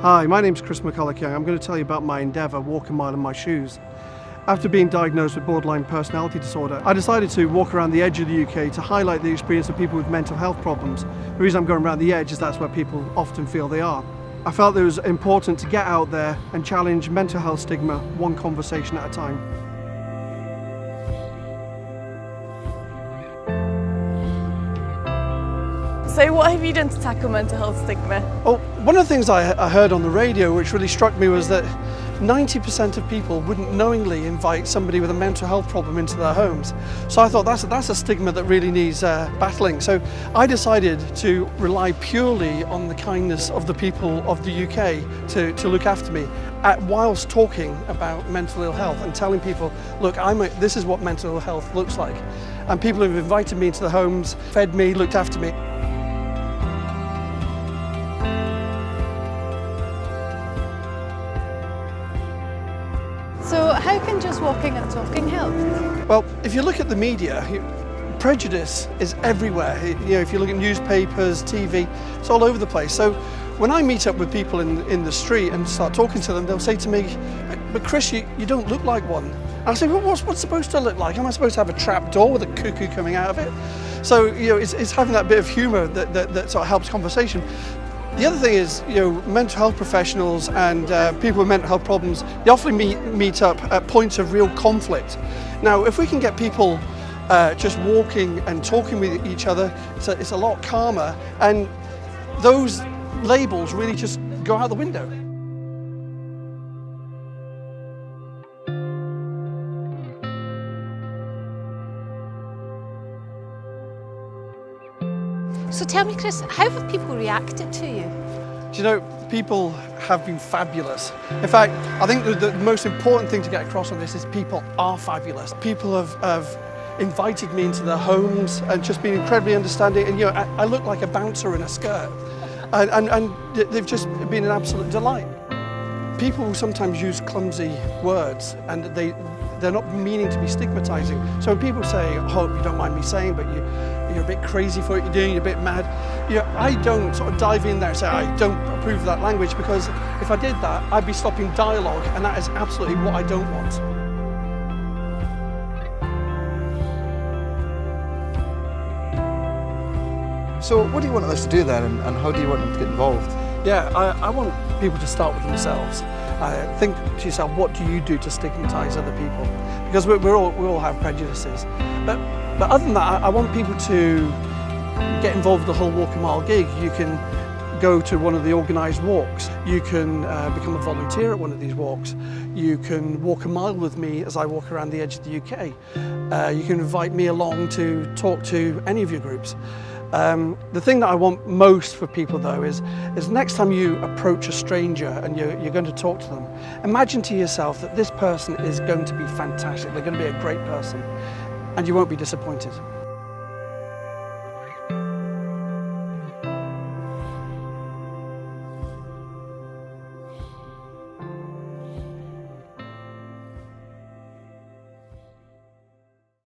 Hi, my name's McCullough Young. I'm going to tell you about my endeavour, Walk a Mile in My Shoes. After being diagnosed with borderline personality disorder, I decided to walk around the edge of the UK to highlight the experience of people with mental health problems. The reason I'm going around the edge is that's where people often feel they are. I felt it was important to get out there and challenge mental health stigma one conversation at a time. So what have you done to tackle mental health stigma? Well, one of the things I heard on the radio which really struck me was that 90% of people wouldn't knowingly invite somebody with a mental health problem into their homes. So I thought that's a stigma that really needs battling. So I decided to rely purely on the kindness of the people of the UK to look after me whilst talking about mental ill health and telling people, look, this is what mental ill health looks like. And people who've invited me into the homes, fed me, looked after me. So how can just walking and talking help? Well, if you look at the media, prejudice is everywhere. If you look at newspapers, TV, it's all over the place. So when I meet up with people in the street and start talking to them, they'll say to me, but Chris, you don't look like one. And I say, well, what's supposed to look like? Am I supposed to have a trap door with a cuckoo coming out of it? So it's having that bit of humour that sort of helps conversation. The other thing is, mental health professionals and people with mental health problems, they often meet up at points of real conflict. Now, if we can get people just walking and talking with each other, it's a lot calmer, and those labels really just go out the window. So tell me, Chris, how have people reacted to you? Do you know, people have been fabulous. In fact, I think the most important thing to get across on this is people are fabulous. People have invited me into their homes and just been incredibly understanding. And I look like a bouncer in a skirt. And they've just been an absolute delight. People will sometimes use clumsy words and they're not meaning to be stigmatizing. So when people say, I hope you don't mind me saying, but you're a bit crazy for what you're doing, you're a bit mad, I don't sort of dive in there and say, I don't approve of that language, because if I did that, I'd be stopping dialogue, and that is absolutely what I don't want. So what do you want us to do then, and how do you want them to get involved? Yeah, I want people to start with themselves. Think to yourself, what do you do to stigmatise other people? Because we all have prejudices. But other than that, I want people to get involved with the whole Walk a Mile gig. You can go to one of the organised walks. You can become a volunteer at one of these walks. You can walk a mile with me as I walk around the edge of the UK. You can invite me along to talk to any of your groups. The thing that I want most for people though is next time you approach a stranger and you're going to talk to them, imagine to yourself that this person is going to be fantastic, they're going to be a great person, and you won't be disappointed.